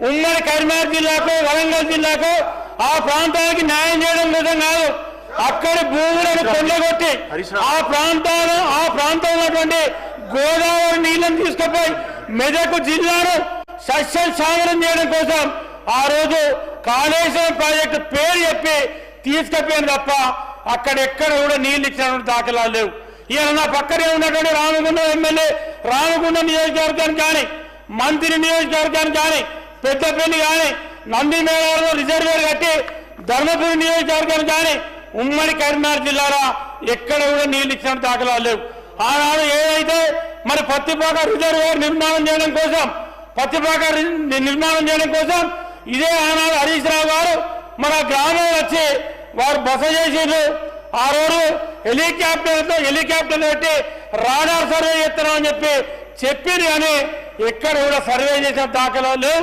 ఉమ్మడి కరీంనగర్ జిల్లాకు వరంగల్ జిల్లాకు ఆ ప్రాంతానికి న్యాయం చేయడం కోసం కాదు, అక్కడి భూములను కొల్లగొట్టి ఆ ప్రాంతంలో ఉన్నటువంటి గోదావరి నీళ్లను తీసుకుపోయి మెదక్ జిల్లాను సస్యశ్యామలం చేయడం కోసం ఆ రోజు కాళేశ్వరం ప్రాజెక్టు పేరు చెప్పి తీసుకుపోయాను తప్ప అక్కడెక్కడ కూడా నీళ్లు ఇచ్చినటువంటి దాఖలాలు లేవు. ఇవాళ నా పక్కనే ఉన్నటువంటి రామగుండం ఎమ్మెల్యే రామగుండం నియోజకవర్గానికి కానీ, మంత్రి నియోజకవర్గానికి కానీ, పెద్దపల్లి కానీ, నందిమేళలో రిజర్వేర్ కట్టి ధర్మపురి నియోజకవర్గానికి కానీ ఉమ్మడి కరీంనగర్ జిల్లాలో ఎక్కడ కూడా నీళ్లు ఇచ్చిన దాఖలాలు లేవు. ఆనాడు ఏదైతే మరి పత్తిపాక రిజర్వేర్ నిర్మాణం చేయడం కోసం ఇదే ఆనాడు హరీష్ రావు గారు మన గ్రామంలో వచ్చి వారు బస చేసేది. ఆ రోజు హెలికాప్టర్ పెట్టి రాడార్ సర్వే చేస్తున్నామని చెప్పి చెప్పింది కానీ ఎక్కడ కూడా సర్వే చేసిన దాఖలాలు లేవు.